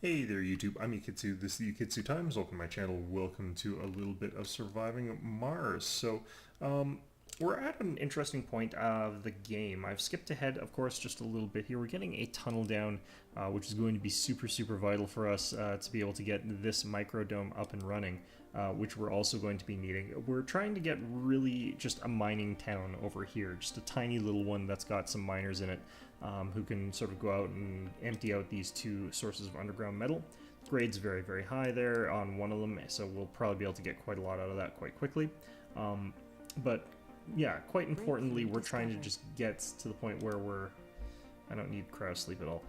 Hey there YouTube, I'm Yukitsu, this is the Yukitsu Times, welcome to my channel, welcome to a little bit of surviving Mars. We're at an interesting point of the game. I've skipped ahead, of course, just a little bit here. We're getting a tunnel down, which is going to be super vital for us to be able to get this microdome up and running, which we're also going to be needing. We're trying to get really just a mining town over here, just a tiny little one that's got some miners in it, who can sort of go out and empty out these two sources of underground metal. Grade's very high there on one of them, so we'll probably be able to get quite a lot out of that quite quickly. But yeah, quite importantly, we're trying to just get to the point where I don't need cryo sleep at all.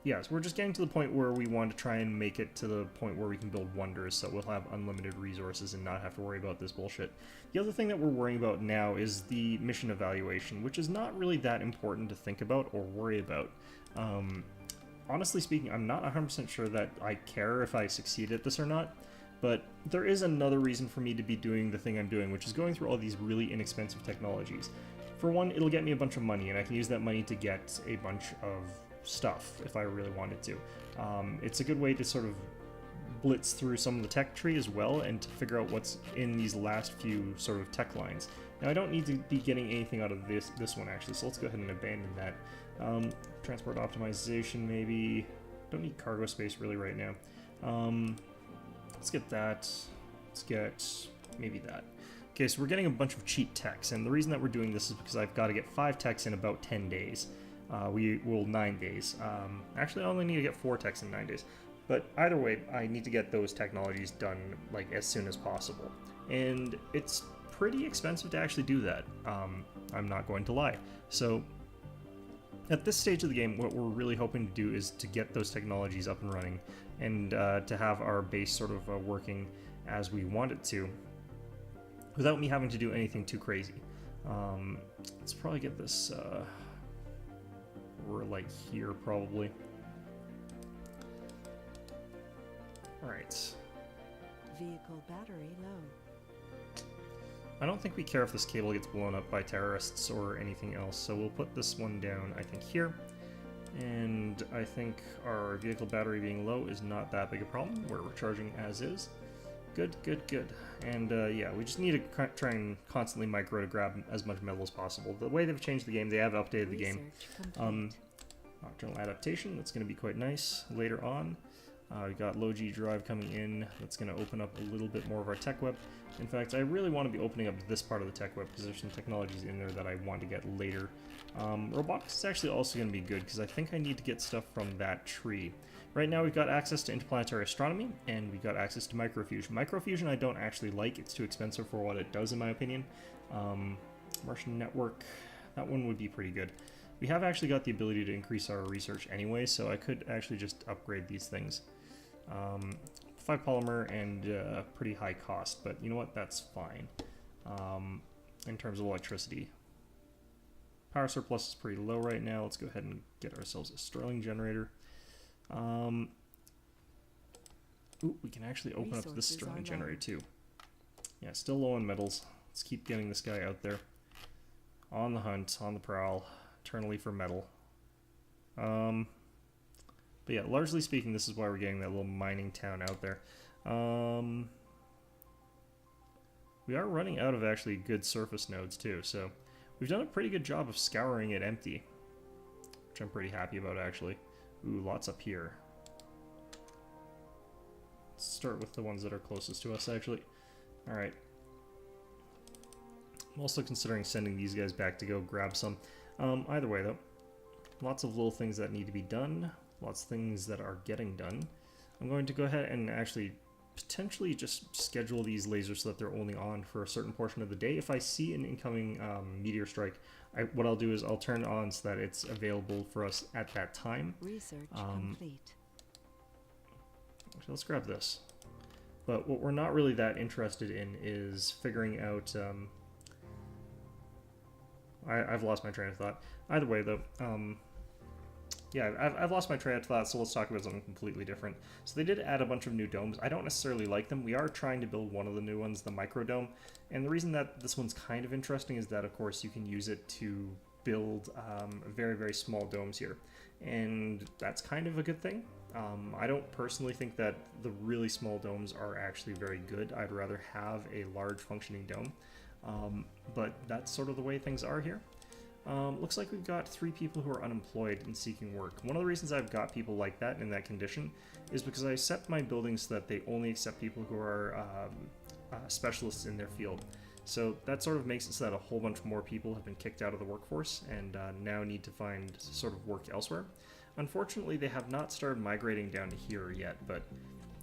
Yeah, so we're just getting to the point where we want to try and make it to the point where we can build wonders, so we'll have unlimited resources and not have to worry about this bullshit. The other thing that we're worrying about now is the mission evaluation, which is not really that important to think about or worry about. Honestly speaking, I'm not 100% sure that I care if I succeed at this or not. But there is another reason for me to be doing the thing I'm doing, which is going through all these really inexpensive technologies. For one, it'll get me a bunch of money, and I can use that money to get a bunch of stuff if I really wanted to. It's a good way to sort of blitz through some of the tech tree as well, and to figure out what's in these last few sort of tech lines. Now, I don't need to be getting anything out of this one, actually, so let's go ahead and abandon that. Transport optimization, maybe. Don't need cargo space really right now. Let's get that. Let's get maybe that. Okay, so we're getting a bunch of cheap techs, and the reason that we're doing this is because I've got to get 5 techs in about 10 days. 9 days. Actually, I only need to get 4 techs in 9 days. But either way, I need to get those technologies done like as soon as possible. And it's pretty expensive to actually do that. I'm not going to lie. So at this stage of the game, what we're really hoping to do is to get those technologies up and running, and to have our base sort of working as we want it to, without me having to do anything too crazy. Let's probably get this, we're like here probably. Alright. Vehicle battery low. I don't think we care if this cable gets blown up by terrorists or anything else, so we'll put this one down, I think, here. And I think our vehicle battery being low is not that big a problem. We're recharging as is. Good. And yeah, we just need to try and constantly micro to grab as much metal as possible. The way they've changed the game, they have updated the game. Nocturnal adaptation, that's going to be quite nice later on. We got low G drive coming in. That's going to open up a little bit more of our tech web. In fact, I really want to be opening up this part of the tech web because there's some technologies in there that I want to get later. Robotics is actually also going to be good because I think I need to get stuff from that tree. Right now we've got access to interplanetary astronomy, and we've got access to microfusion. Microfusion I don't actually like. It's too expensive for what it does, in my opinion. Martian network, that one would be pretty good. We have actually got the ability to increase our research anyway, so I could actually just upgrade these things. 5 polymer and pretty high cost, but you know what, that's fine. In terms of electricity, power surplus is pretty low right now. Let's go ahead and get ourselves a Stirling Generator. Ooh, we can actually open up this Stirling Generator too. Yeah, still low on metals. Let's keep getting this guy out there on the hunt, on the prowl, eternally for metal. But yeah, largely speaking, this is why we're getting that little mining town out there. We are running out of actually good surface nodes too, so we've done a pretty good job of scouring it empty, which I'm pretty happy about actually. Ooh, lots up here. Let's start with the ones that are closest to us actually. Alright. I'm also considering sending these guys back to go grab some. Either way though, lots of little things that need to be done. Lots of things that are getting done. I'm going to go ahead and actually potentially just schedule these lasers so that they're only on for a certain portion of the day. If I see an incoming meteor strike, what I'll do is I'll turn it on so that it's available for us at that time. Research complete. Actually, let's grab this. But what we're not really that interested in is figuring out... I've lost my train of thought. Either way, though... yeah, I've lost my train of thought, so let's talk about something completely different. So they did add a bunch of new domes. I don't necessarily like them. We are trying to build one of the new ones, the microdome. And the reason that this one's kind of interesting is that, of course, you can use it to build very small domes here. and that's kind of a good thing. I don't personally think that the really small domes are actually very good. I'd rather have a large functioning dome, but that's sort of the way things are here. Looks like we've got 3 people who are unemployed and seeking work. One of the reasons I've got people like that in that condition is because I set my buildings so that they only accept people who are specialists in their field. So that sort of makes it so that a whole bunch more people have been kicked out of the workforce and now need to find sort of work elsewhere. Unfortunately, they have not started migrating down to here yet, but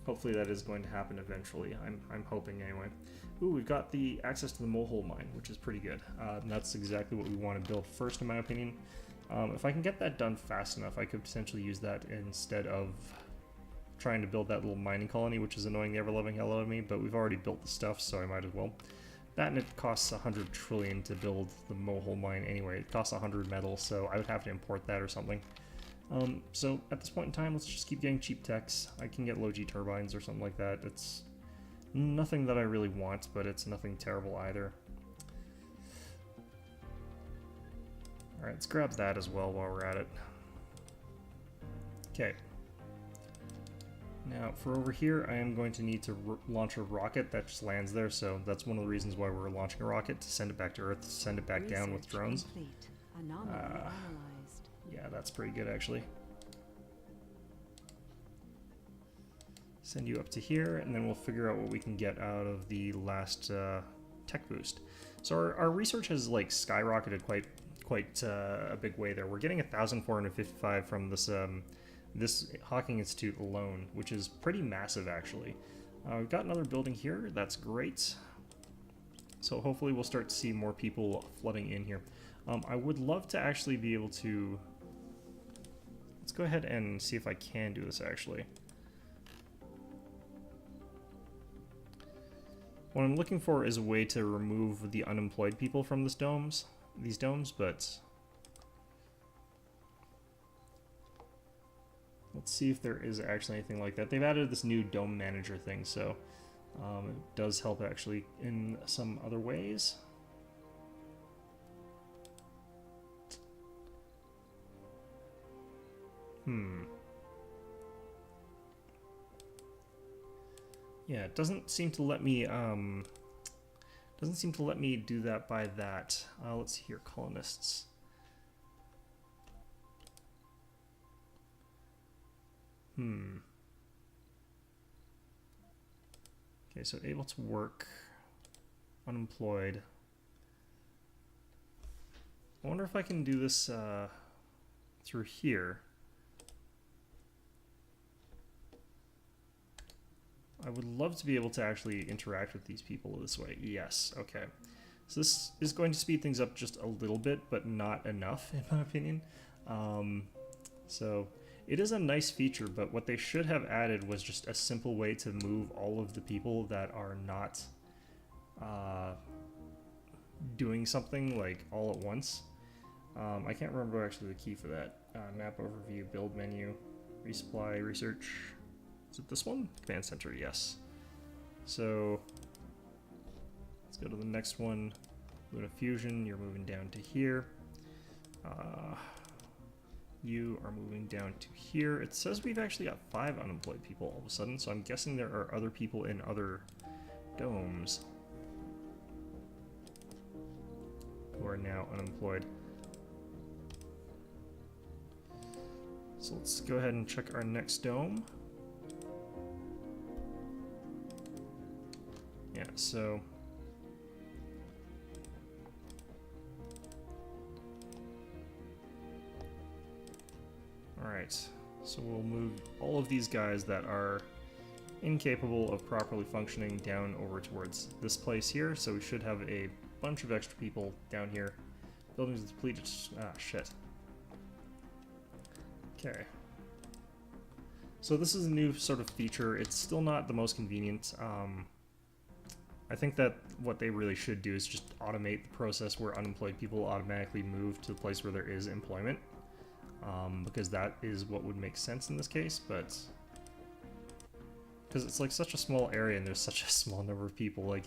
hopefully that is going to happen eventually. I'm hoping anyway. Ooh, we've got the access to the mole mine, which is pretty good. And that's exactly what we want to build first, in my opinion. If I can get that done fast enough, I could potentially use that instead of trying to build that little mining colony, which is annoying the ever-loving hell out of me, but we've already built the stuff, so I might as well. That, and it costs 100 trillion to build the mole mine anyway. It costs 100 metal, so I would have to import that or something. So at this point in time, let's just keep getting cheap techs. I can get low-G turbines or something like that. It's nothing that I really want, but it's nothing terrible either. Alright, let's grab that as well while we're at it. Okay. Now, for over here, I am going to need to launch a rocket that just lands there, so that's one of the reasons why we're launching a rocket, to send it back to Earth, to send it back down with drones. Yeah, that's pretty good, actually. Send you up to here, and then we'll figure out what we can get out of the last tech boost. So our research has, like, skyrocketed quite a big way there. We're getting 1,455 from this Hawking Institute alone, which is pretty massive, actually. We've got another building here. That's great. So hopefully we'll start to see more people flooding in here. I would love to actually be able to... Let's go ahead and see if I can do this, actually. What I'm looking for is a way to remove the unemployed people from these domes, but... Let's see if there is actually anything like that. They've added this new dome manager thing, so it does help actually in some other ways. Yeah, it doesn't seem to let me do that by that. Let's see here, colonists. Okay, so able to work, unemployed. I wonder if I can do this through here. I would love to be able to actually interact with these people this way. Yes, okay. So this is going to speed things up just a little bit, but not enough, in my opinion. So it is a nice feature, but what they should have added was just a simple way to move all of the people that are not doing something, like, all at once. I can't remember actually the key for that. Map overview, build menu, resupply, research. Is it this one? Command center, yes. So let's go to the next one. Luna Fusion, you're moving down to here. You are moving down to here. It says we've actually got 5 unemployed people all of a sudden, so I'm guessing there are other people in other domes who are now unemployed. So let's go ahead and check our next dome. Yeah, so alright, so we'll move all of these guys that are incapable of properly functioning down over towards this place here, so we should have a bunch of extra people down here. Buildings depleted. Ah, shit. Okay. So this is a new sort of feature. It's still not the most convenient. I think that what they really should do is just automate the process where unemployed people automatically move to the place where there is employment, because that is what would make sense in this case, but because it's like such a small area and there's such a small number of people, like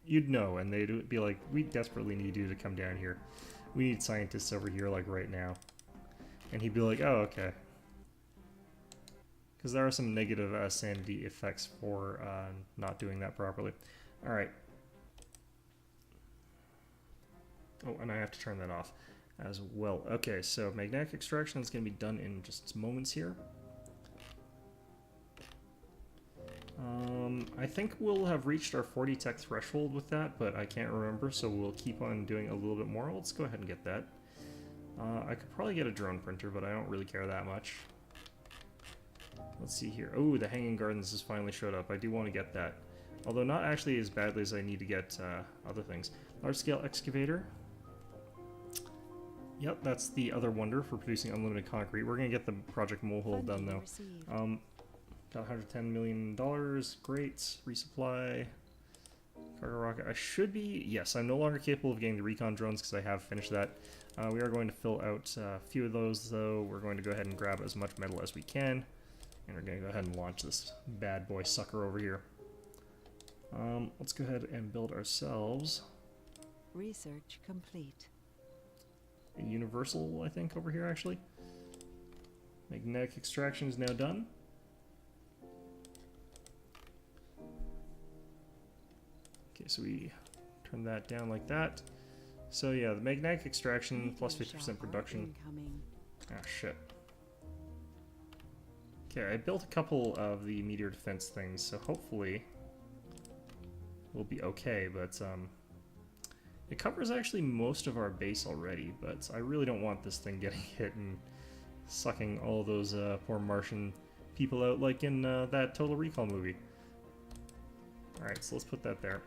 you'd know, and they'd be like, we desperately need you to come down here. We need scientists over here like right now. And he'd be like, oh, okay. Because there are some negative sanity effects for not doing that properly. Alright. Oh, and I have to turn that off as well. Okay, so magnetic extraction is going to be done in just moments here. I think we'll have reached our 40 tech threshold with that, but I can't remember, so we'll keep on doing a little bit more. Let's go ahead and get that. I could probably get a drone printer, but I don't really care that much. Let's see here. Oh, the Hanging Gardens has finally showed up. I do want to get that. Although not actually as badly as I need to get other things. Large-scale excavator. Yep, that's the other wonder for producing unlimited concrete. We're going to get the Project Molehill done, though. Got $110 million. Great. Resupply. Cargo rocket. I should be... Yes, I'm no longer capable of getting the recon drones because I have finished that. We are going to fill out a few of those, though. We're going to go ahead and grab as much metal as we can. And we're going to go ahead and launch this bad boy sucker over here. Let's go ahead and build ourselves... Research complete. A universal, I think, over here, actually. Magnetic extraction is now done. Okay, so we turn that down like that. So yeah, the magnetic extraction plus 50% production. Ah, shit. Okay, I built a couple of the meteor defense things, so hopefully we'll be okay, but it covers actually most of our base already, but I really don't want this thing getting hit and sucking all those poor Martian people out like in that Total Recall movie. Alright, so let's put that there.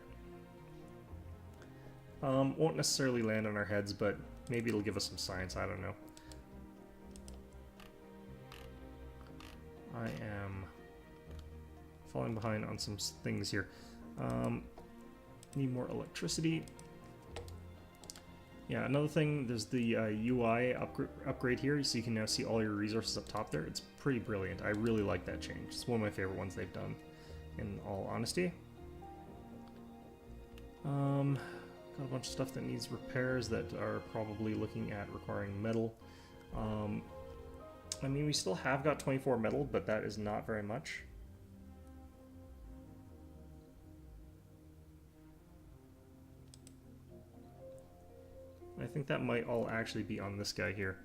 Won't necessarily land on our heads, but maybe it'll give us some science, I don't know. I am falling behind on some things here. Need more electricity. Yeah, another thing, there's the UI upgrade here, so you can now see all your resources up top there. It's pretty brilliant. I really like that change. It's one of my favorite ones they've done, in all honesty. Got a bunch of stuff that needs repairs that are probably looking at requiring metal. I mean, we still have got 24 metal, but that is not very much. I think that might all actually be on this guy here.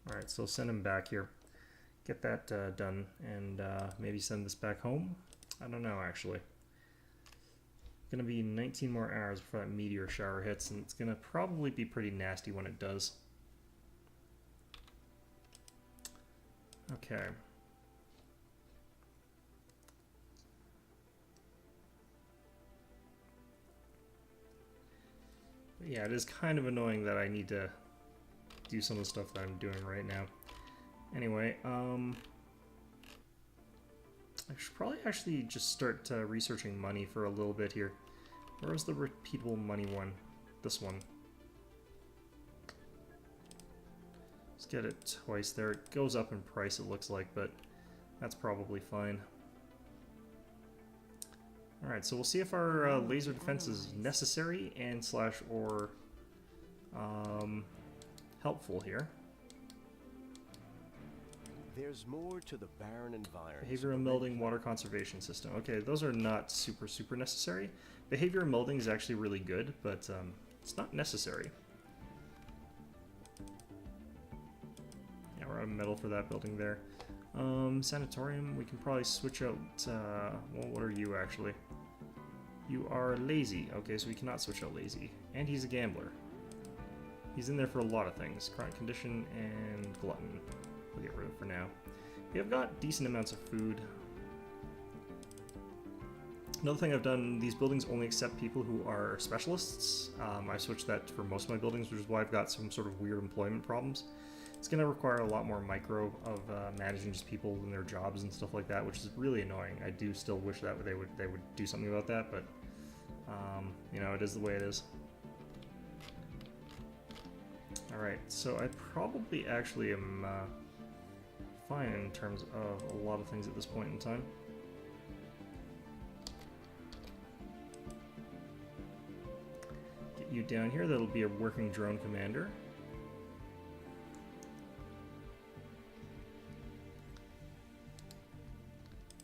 Alright, so send him back here. Get that done, and maybe send this back home? I don't know, actually. Gonna be 19 more hours before that meteor shower hits, and it's gonna probably be pretty nasty when it does. Okay. But yeah, it is kind of annoying that I need to do some of the stuff that I'm doing right now. Anyway, I should probably actually just start researching money for a little bit here. Where's the repeatable money one? This one. Let's get it twice there. It goes up in price, it looks like, but that's probably fine. Alright, so we'll see if our laser defense is necessary and / or helpful here. There's more to the barren environment. Behavioral melding, water conservation system. Okay, those are not super necessary. Behavioral melding is actually really good, but it's not necessary. Yeah, we're out of metal for that building there. Sanatorium, we can probably switch out, well, what are you actually? You are lazy. Okay, so we cannot switch out lazy. And he's a gambler. He's in there for a lot of things. Chronic condition and glutton. We'll get rid of it for now. We have got decent amounts of food. Another thing I've done, these buildings only accept people who are specialists. I switched that for most of my buildings, which is why I've got some sort of weird employment problems. It's going to require a lot more micro of managing just people and their jobs and stuff like that, which is really annoying. I do still wish that they would do something about that, but you know, it is the way it is. Alright, so I probably actually am fine in terms of a lot of things at this point in time. you down here. That'll be a working drone commander.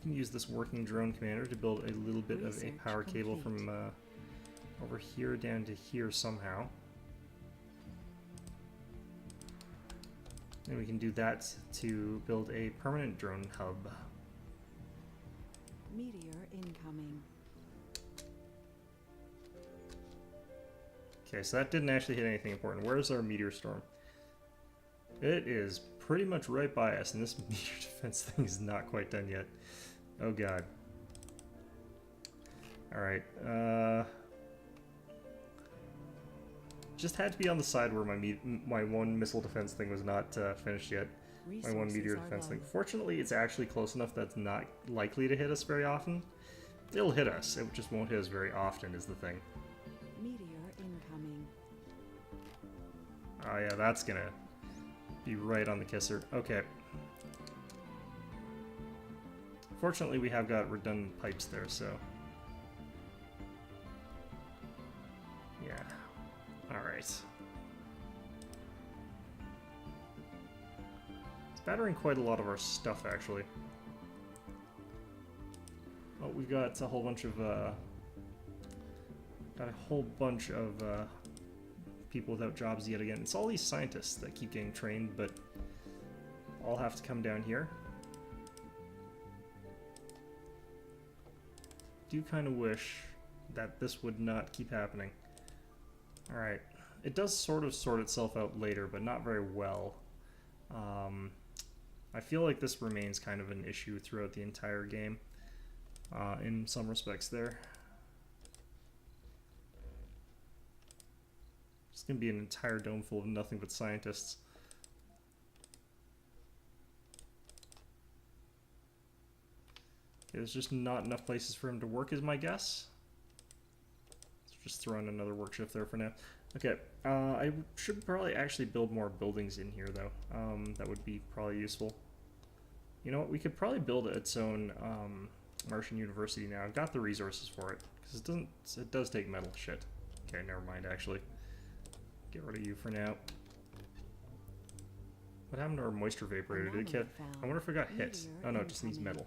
Can use this working drone commander to build a little bit of a power cable from over here down to here somehow. And we can do that to build a permanent drone hub. Meteor incoming. Okay, so that didn't actually hit anything important. Where's our meteor storm? It is pretty much right by us, and this meteor defense thing is not quite done yet. Oh god. Alright, just had to be on the side where my one missile defense thing was not finished yet. My one meteor defense thing. Fortunately, it's actually close enough that's not likely to hit us very often. It'll hit us, it just won't hit us very often is the thing. Meteor incoming. Oh yeah, that's gonna be right on the kisser. Okay. Fortunately, we have got redundant pipes there, so... yeah. Alright. It's battering quite a lot of our stuff, actually. Oh, we've got a whole bunch of, people without jobs yet again. It's all these scientists that keep getting trained, but all have to come down here. Do kind of wish that this would not keep happening. Alright. It does sort of sort itself out later, but not very well. I feel like this remains kind of an issue throughout the entire game, in some respects there. It's going to be an entire dome full of nothing but scientists. Okay, there's just not enough places for him to work is my guess. Let's just throw in another work shift there for now. Okay, I should probably actually build more buildings in here though. That would be probably useful. You know what, we could probably build its own Martian University now. I've got the resources for it, because it does take metal. Shit. Okay, never mind actually. Get rid of you for now. What happened to our moisture vaporator? Did it get... I wonder if it got hit. Oh no, it just needs metal.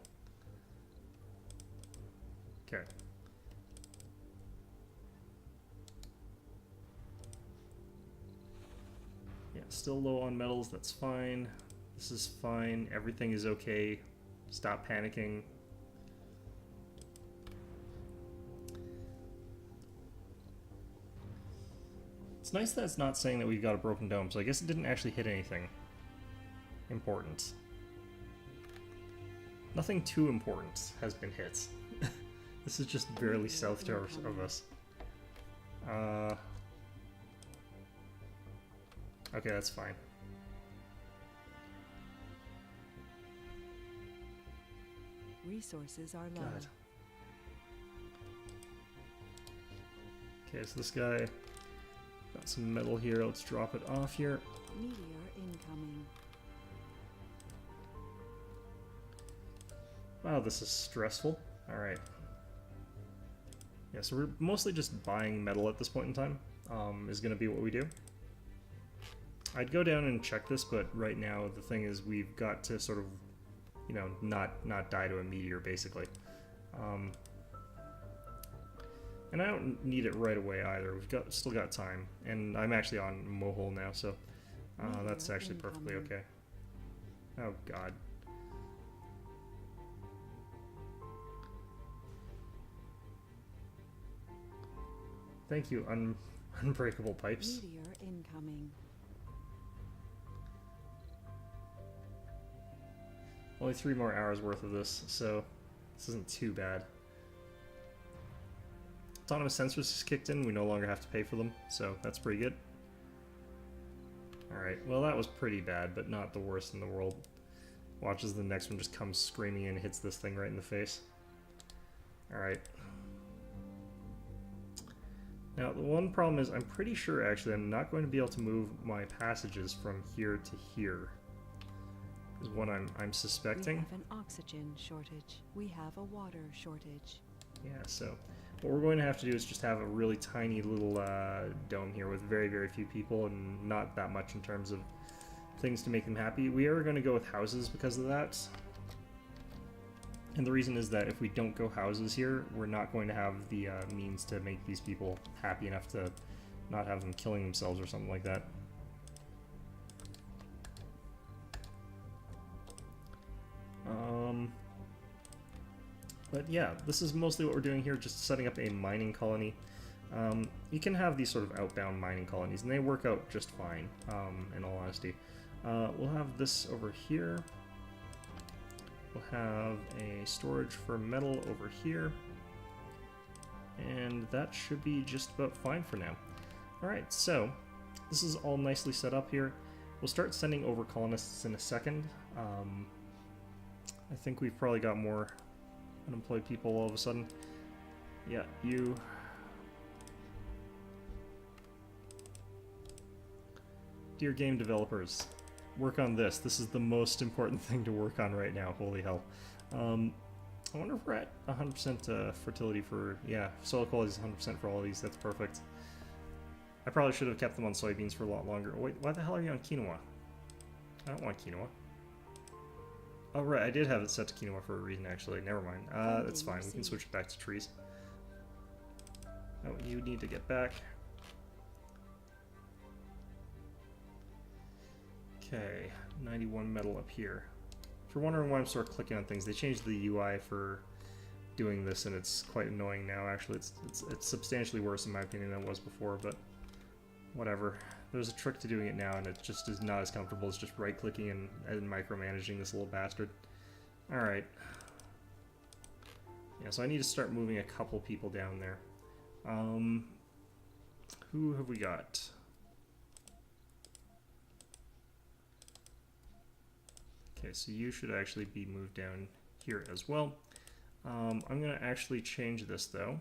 Okay. Yeah, still low on metals, that's fine. This is fine, everything is okay. Stop panicking. It's nice that it's not saying that we've got a broken dome, so I guess it didn't actually hit anything important. Nothing too important has been hit. This is just barely south of us. Okay, that's fine. Resources are low. God. Okay, so this guy got some metal here. Let's drop it off here. Meteor incoming. Wow, this is stressful. Alright. Yeah, so we're mostly just buying metal at this point in time, is going to be what we do. I'd go down and check this, but right now the thing is we've got to sort of, you know, not die to a meteor, basically. And I don't need it right away either. We've still got time, and I'm actually on Mohole now, so that's actually perfectly okay. Oh god. Thank you, unbreakable pipes. Meteor incoming. Only 3 more hours worth of this, so this isn't too bad. Autonomous sensors just kicked in, we no longer have to pay for them, so that's pretty good. Alright, well that was pretty bad, but not the worst in the world. Watch as the next one just comes screaming in and hits this thing right in the face. Alright. Now, the one problem is I'm pretty sure, actually, I'm not going to be able to move my passages from here to here. Is what I'm suspecting. We have an oxygen shortage. We have a water shortage. Yeah, so What we're going to have to do is just have a really tiny little dome here with very, very few people and not that much in terms of things to make them happy. We are going to go with houses because of that. And the reason is that if we don't go houses here, we're not going to have the means to make these people happy enough to not have them killing themselves or something like that. But yeah, this is mostly what we're doing here, just setting up a mining colony. You can have these sort of outbound mining colonies, and they work out just fine, in all honesty. We'll have this over here. We'll have a storage for metal over here. And that should be just about fine for now. Alright, so this is all nicely set up here. We'll start sending over colonists in a second. I think we've probably got more unemployed people all of a sudden. Yeah, you... Dear game developers, work on this. This is the most important thing to work on right now. Holy hell. I wonder if we're at 100% fertility for... Yeah, soil quality is 100% for all of these. That's perfect. I probably should have kept them on soybeans for a lot longer. Wait, why the hell are you on quinoa? I don't want quinoa. Oh, right, I did have it set to quinoa for a reason, actually. Never mind. That's fine. We can switch it back to trees. Oh, you need to get back. Okay, 91 metal up here. If you're wondering why I'm sort of clicking on things, they changed the UI for doing this, and it's quite annoying now, actually. It's substantially worse, in my opinion, than it was before, but whatever. There's a trick to doing it now, and it just is not as comfortable as just right-clicking and micromanaging this little bastard. Alright. Yeah, so I need to start moving a couple people down there. Who have we got? Okay, so you should actually be moved down here as well. I'm going to actually change this, though.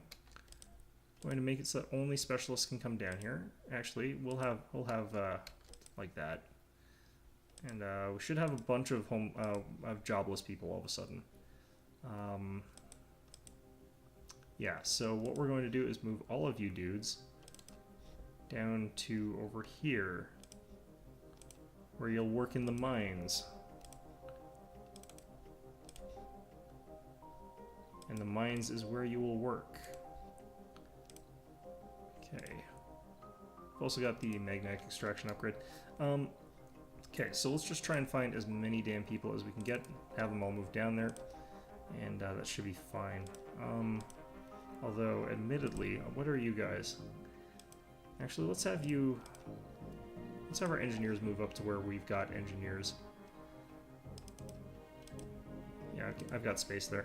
I'm going to make it so that only specialists can come down here. Actually, we'll have like that, and we should have a bunch of jobless people all of a sudden. Yeah. So what we're going to do is move all of you dudes down to over here, where you'll work in the mines. And the mines is where you will work. Okay. We've also got the magnetic extraction upgrade. Okay, so let's just try and find as many damn people as we can get, have them all move down there, and that should be fine. Although, admittedly, what are you guys? Actually, let's have our engineers move up to where we've got engineers. Yeah, I've got space there.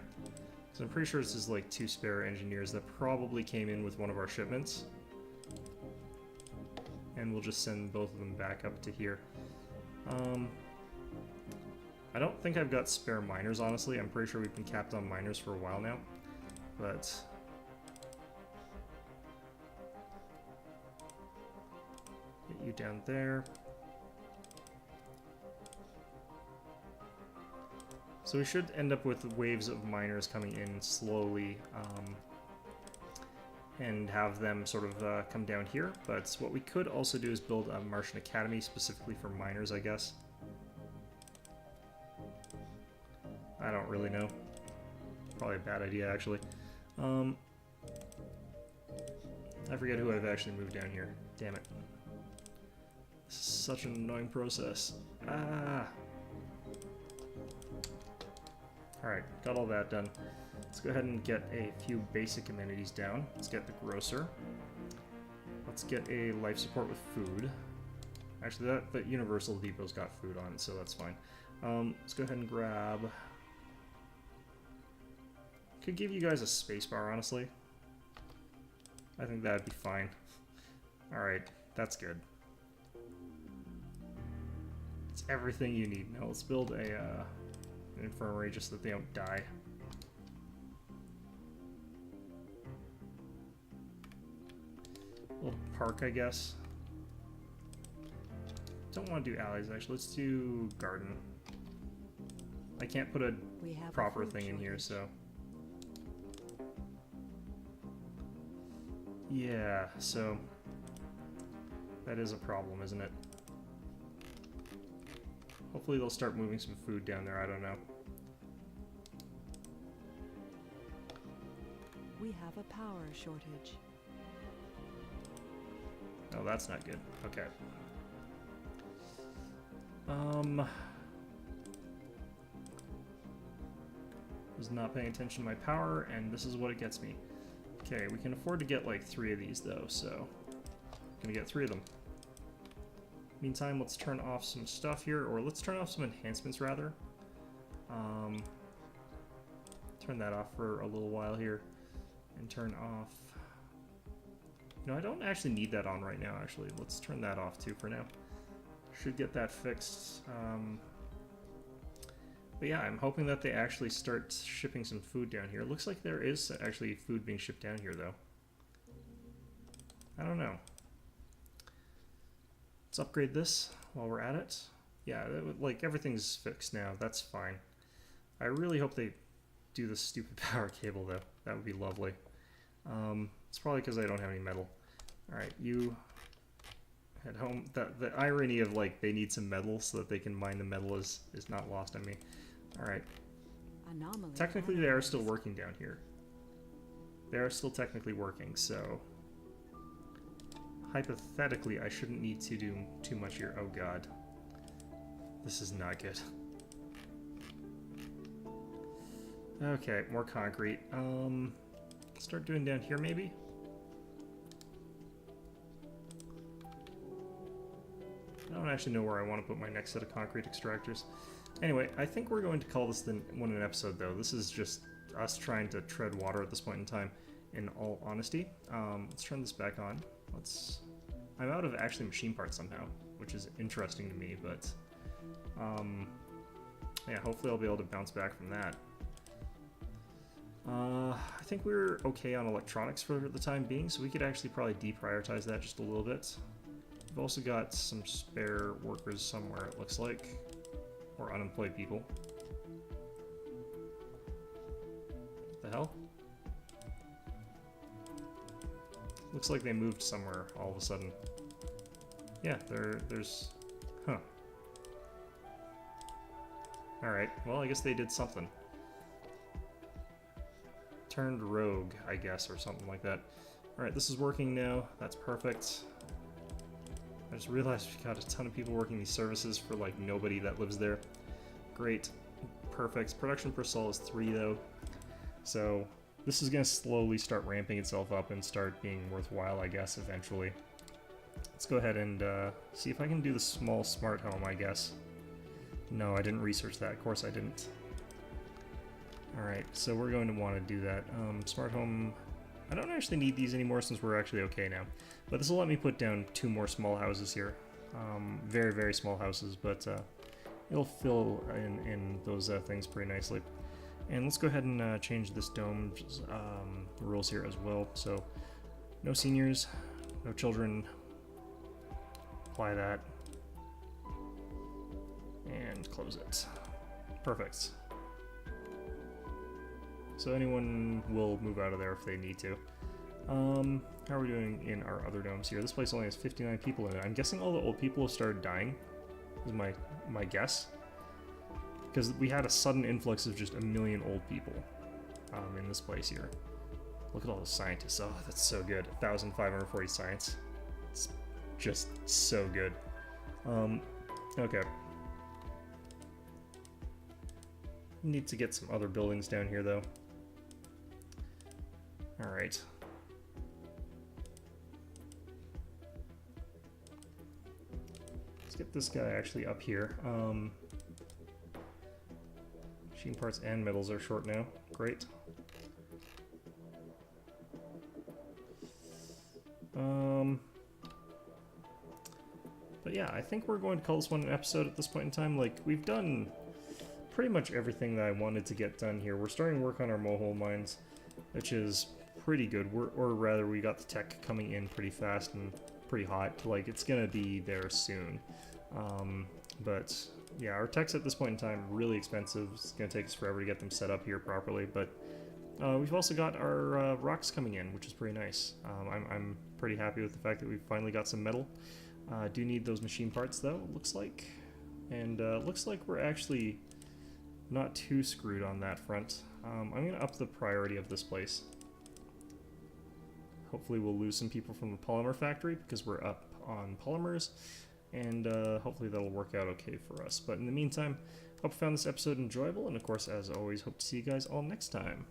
So I'm pretty sure this is like 2 spare engineers that probably came in with one of our shipments. And we'll just send both of them back up to here. I don't think I've got spare miners, honestly. I'm pretty sure we've been capped on miners for a while now. But... get you down there. So we should end up with waves of miners coming in slowly, and have them sort of come down here. But what we could also do is build a Martian Academy specifically for miners, I guess. I don't really know. Probably a bad idea, actually. I forget who I've actually moved down here. Damn it. This is such an annoying process. Ah! Alright, got all that done. Let's go ahead and get a few basic amenities down. Let's get the grocer. Let's get a life support with food. Actually, that Universal Depot's got food on it, so that's fine. Let's go ahead and grab... could give you guys a spacebar, honestly. I think that'd be fine. Alright, that's good. It's everything you need. Now let's build a... an infirmary just so that they don't die. A little park, I guess. Don't want to do alleys, actually. Let's do garden. I can't put a proper thing in here, so... Yeah, so that is a problem, isn't it? Hopefully they'll start moving some food down there, I don't know. We have a power shortage. Oh, that's not good. Okay. Was not paying attention to my power, and this is what it gets me. Okay, we can afford to get like 3 of these though, so I'm gonna get 3 of them. Meantime, let's turn off some stuff here, or let's turn off some enhancements rather. Turn that off for a little while here, and turn off. No, I don't actually need that on right now. Actually, let's turn that off too for now. Should get that fixed. But yeah, I'm hoping that they actually start shipping some food down here. It looks like there is actually food being shipped down here, though. I don't know. Let's upgrade this while we're at it. Yeah, like everything's fixed now. That's fine. I really hope they do the stupid power cable, though. That would be lovely. It's probably because I don't have any metal. All right, you head home. The irony of like they need some metal so that they can mine the metal is not lost on me. All right. Anomaly. Technically, they are still working down here. They are still technically working, so hypothetically, I shouldn't need to do too much here. Oh god, this is not good. Okay, more concrete. Start doing down here maybe. I don't actually know where I want to put my next set of concrete extractors. Anyway, I think we're going to call this one an episode, though. This is just us trying to tread water at this point in time, in all honesty. Let's turn this back on. I'm out of actually machine parts somehow, which is interesting to me, but yeah, hopefully I'll be able to bounce back from that. I think we're okay on electronics for the time being, so we could actually probably deprioritize that just a little bit. We've also got some spare workers somewhere, it looks like. Or unemployed people. What the hell? Looks like they moved somewhere all of a sudden. Yeah, there's... Huh. Alright, well, I guess they did something. Turned rogue, I guess, or something like that. Alright, this is working now. That's perfect. I just realized we got a ton of people working these services for, like, nobody that lives there. Great. Perfect. Production per sol is 3, though. So, this is going to slowly start ramping itself up and start being worthwhile, I guess, eventually. Let's go ahead and see if I can do the small smart home, I guess. No, I didn't research that. Of course I didn't. Alright, so we're going to want to do that. Smart home... I don't actually need these anymore since we're actually okay now. But this will let me put down 2 more small houses here. Very, very small houses, but it'll fill in those things pretty nicely. And let's go ahead and change this dome's rules here as well. So, no seniors, no children. Apply that. And close it. Perfect. So anyone will move out of there if they need to. How are we doing in our other domes here? This place only has 59 people in it. I'm guessing all the old people have started dying, is my guess. Because we had a sudden influx of just 1 million old people in this place here. Look at all the scientists. Oh, that's so good. 1,540 science. It's just so good. Okay. Need to get some other buildings down here, though. Alright. Let's get this guy actually up here. Machine parts and metals are short now. Great. But yeah, I think we're going to call this one an episode at this point in time. Like, we've done pretty much everything that I wanted to get done here. We're starting work on our mohole mines, which is pretty good. Or rather, we got the tech coming in pretty fast and pretty hot. Like, it's gonna be there soon. But yeah, our techs at this point in time really expensive. It's gonna take us forever to get them set up here properly, but We've also got our rocks coming in, which is pretty nice. I'm pretty happy with the fact that we've finally got some metal. Do need those machine parts though, it looks like. And looks like we're actually not too screwed on that front. I'm going to up the priority of this place. Hopefully we'll lose some people from the polymer factory because we're up on polymers. And hopefully that'll work out okay for us. But in the meantime, hope you found this episode enjoyable. And of course, as always, hope to see you guys all next time.